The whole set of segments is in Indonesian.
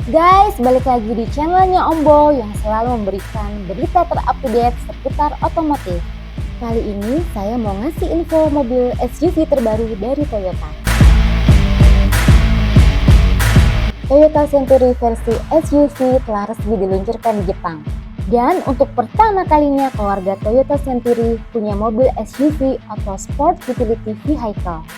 Guys, balik lagi di channelnya Om Bo yang selalu memberikan berita terupdate seputar otomotif. Kali ini saya mau ngasih info mobil SUV terbaru dari Toyota. Toyota Century versi SUV telah resmi diluncurkan di Jepang. Dan untuk pertama kalinya keluarga Toyota Century punya mobil SUV atau Sport Utility Vehicle.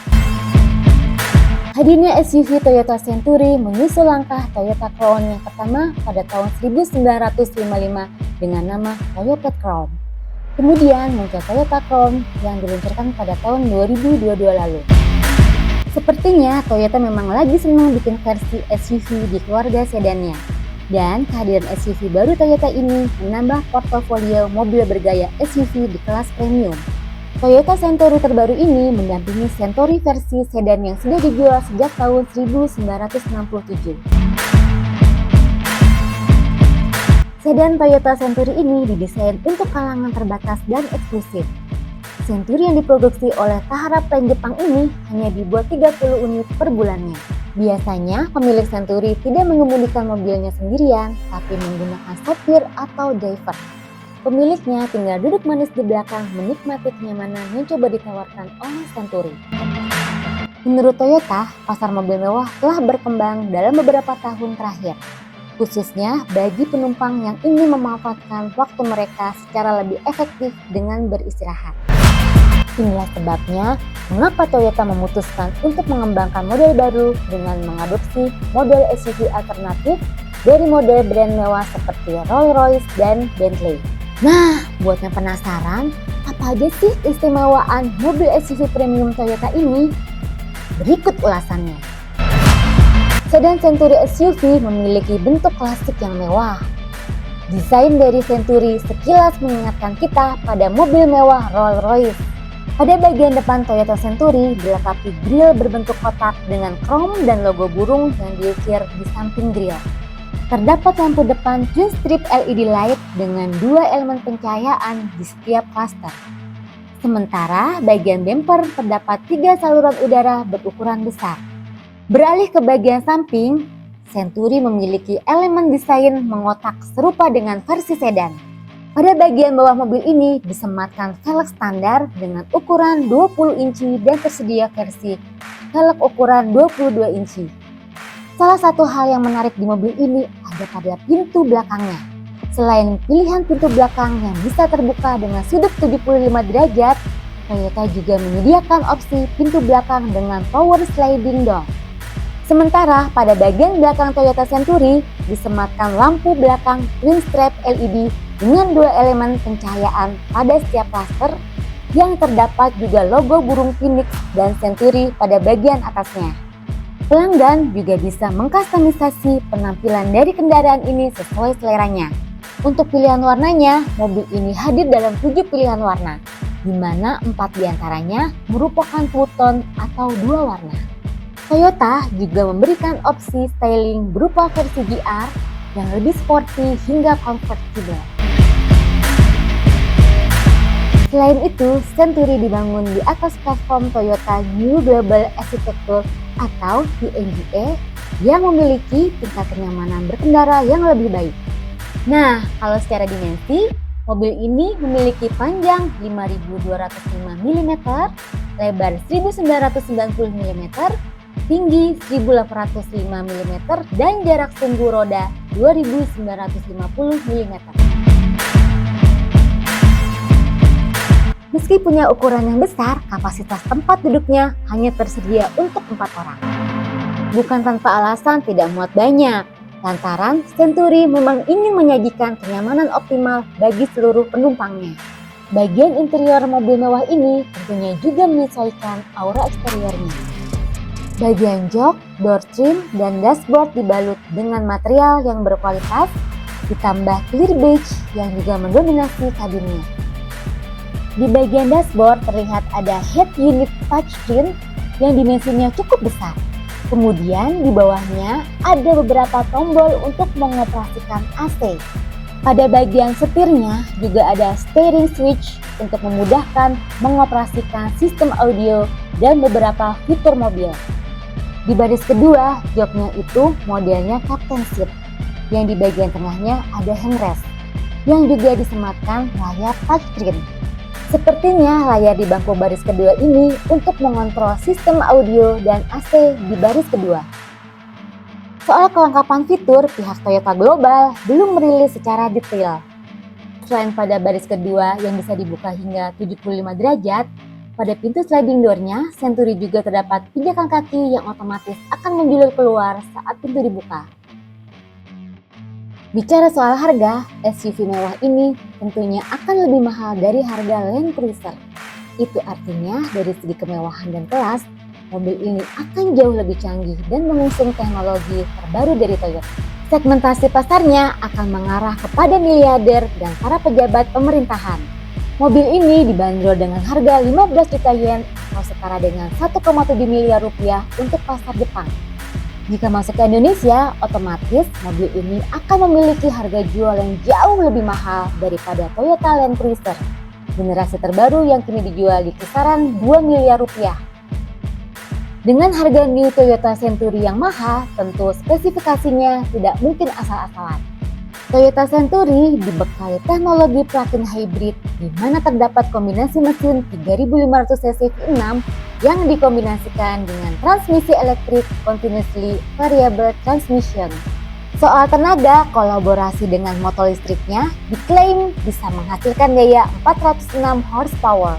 Hadirnya SUV Toyota Century menyusul langkah Toyota Crown yang pertama pada tahun 1955 dengan nama Toyota Crown. Kemudian muncul Toyota Crown yang diluncurkan pada tahun 2022 lalu. Sepertinya Toyota memang lagi senang bikin versi SUV di keluarga sedannya. Dan kehadiran SUV baru Toyota ini menambah portofolio mobil bergaya SUV di kelas premium. Toyota Century terbaru ini mendampingi Century versi sedan yang sudah dijual sejak tahun 1967. Sedan Toyota Century ini didesain untuk kalangan terbatas dan eksklusif. Century yang diproduksi oleh Tahara Plant Jepang ini hanya dibuat 30 unit per bulannya. Biasanya pemilik Century tidak mengemudikan mobilnya sendirian, tapi menggunakan sopir atau driver. Pemiliknya tinggal duduk manis di belakang menikmati kenyamanan yang coba ditawarkan oleh Century. Menurut Toyota, pasar mobil mewah telah berkembang dalam beberapa tahun terakhir, khususnya bagi penumpang yang ingin memanfaatkan waktu mereka secara lebih efektif dengan beristirahat. Inilah sebabnya mengapa Toyota memutuskan untuk mengembangkan model baru dengan mengadopsi model SUV alternatif dari model brand mewah seperti Rolls-Royce dan Bentley. Nah, buat yang penasaran, apa aja sih keistimewaan mobil SUV premium Toyota ini? Berikut ulasannya. Sedan Century SUV memiliki bentuk klasik yang mewah. Desain dari Century sekilas mengingatkan kita pada mobil mewah Rolls-Royce. Pada bagian depan Toyota Century dilengkapi grill berbentuk kotak dengan krom dan logo burung yang diukir di samping grill. Terdapat lampu depan twin strip LED light dengan 2 elemen pencahayaan di setiap cluster. Sementara bagian bumper terdapat 3 saluran udara berukuran besar. Beralih ke bagian samping, Century memiliki elemen desain mengotak serupa dengan versi sedan. Pada bagian bawah mobil ini disematkan velg standar dengan ukuran 20 inci dan tersedia versi velg ukuran 22 inci. Salah satu hal yang menarik di mobil ini ada pada pintu belakangnya. Selain pilihan pintu belakang yang bisa terbuka dengan sudut 75 derajat, Toyota juga menyediakan opsi pintu belakang dengan power sliding door. Sementara pada bagian belakang Toyota Century disematkan lampu belakang twin strip LED dengan 2 elemen pencahayaan pada setiap cluster yang terdapat juga logo burung phoenix dan Century pada bagian atasnya. Pelanggan juga bisa mengkustomisasi penampilan dari kendaraan ini sesuai seleranya. Untuk pilihan warnanya, mobil ini hadir dalam 7 pilihan warna, di mana 4 diantaranya merupakan two tone atau 2 warna. Toyota juga memberikan opsi styling berupa versi GR yang lebih sporty hingga comfortable. Selain itu, Century dibangun di atas platform Toyota New Global Architecture atau TNGA yang memiliki tingkat kenyamanan berkendara yang lebih baik. Nah, kalau secara dimensi, mobil ini memiliki panjang 5.205 mm, lebar 1.990 mm, tinggi 1.805 mm, dan jarak tunggu roda 2.950 mm. Meski punya ukuran yang besar, kapasitas tempat duduknya hanya tersedia untuk 4 orang. Bukan tanpa alasan tidak muat banyak, lantaran Century memang ingin menyajikan kenyamanan optimal bagi seluruh penumpangnya. Bagian interior mobil mewah ini tentunya juga menyesuaikan aura eksteriornya. Bagian jok, door trim, dan dashboard dibalut dengan material yang berkualitas, ditambah clear beige yang juga mendominasi kabinnya. Di bagian dashboard terlihat ada head unit touchscreen yang dimensinya cukup besar. Kemudian di bawahnya ada beberapa tombol untuk mengoperasikan AC. Pada bagian setirnya juga ada steering switch untuk memudahkan mengoperasikan sistem audio dan beberapa fitur mobil. Di baris kedua, joknya itu modelnya captain seat yang di bagian tengahnya ada handrest, yang juga disematkan layar touchscreen. Sepertinya layar di bangku baris kedua ini untuk mengontrol sistem audio dan AC di baris kedua. Soal kelengkapan fitur, pihak Toyota Global belum merilis secara detail. Selain pada baris kedua yang bisa dibuka hingga 75 derajat, pada pintu sliding door-nya, Century juga terdapat pijakan kaki yang otomatis akan menjulur keluar saat pintu dibuka. Bicara soal harga, SUV mewah ini tentunya akan lebih mahal dari harga Land Cruiser. Itu artinya dari segi kemewahan dan kelas, mobil ini akan jauh lebih canggih dan mengusung teknologi terbaru dari Toyota. Segmentasi pasarnya akan mengarah kepada miliarder dan para pejabat pemerintahan. Mobil ini dibanderol dengan harga 15 juta yen atau setara dengan 1,7 miliar rupiah untuk pasar Jepang. Jika masuk ke Indonesia, otomatis mobil ini akan memiliki harga jual yang jauh lebih mahal daripada Toyota Land Cruiser, generasi terbaru yang kini dijual di kisaran 2 miliar rupiah. Dengan harga new Toyota Century yang mahal, tentu spesifikasinya tidak mungkin asal-asalan. Toyota Century dibekali teknologi plug-in hybrid di mana terdapat kombinasi mesin 3.500 cc V6 yang dikombinasikan dengan transmisi elektrik continuously variable transmission. Soal tenaga, kolaborasi dengan motor listriknya diklaim bisa menghasilkan daya 406 horsepower.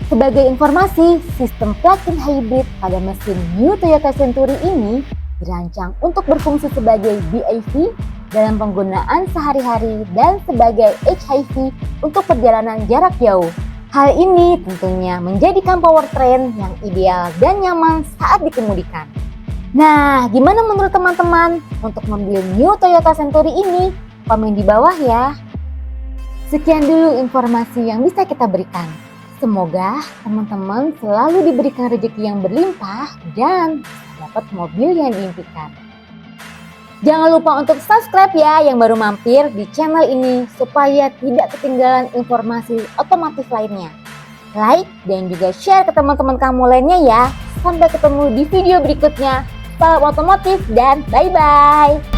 Sebagai informasi, sistem plug-in hybrid pada mesin new Toyota Century ini dirancang untuk berfungsi sebagai BIV dalam penggunaan sehari-hari dan sebagai HIV untuk perjalanan jarak jauh. Hal ini tentunya menjadikan powertrain yang ideal dan nyaman saat dikemudikan. Nah, gimana menurut teman-teman untuk mobil new Toyota Century ini? Komen di bawah ya. Sekian dulu informasi yang bisa kita berikan. Semoga teman-teman selalu diberikan rezeki yang berlimpah dan dapat mobil yang diimpikan. Jangan lupa untuk subscribe ya yang baru mampir di channel ini supaya tidak ketinggalan informasi otomotif lainnya. Like dan juga share ke teman-teman kamu lainnya ya. Sampai ketemu di video berikutnya. Salam otomotif dan bye-bye.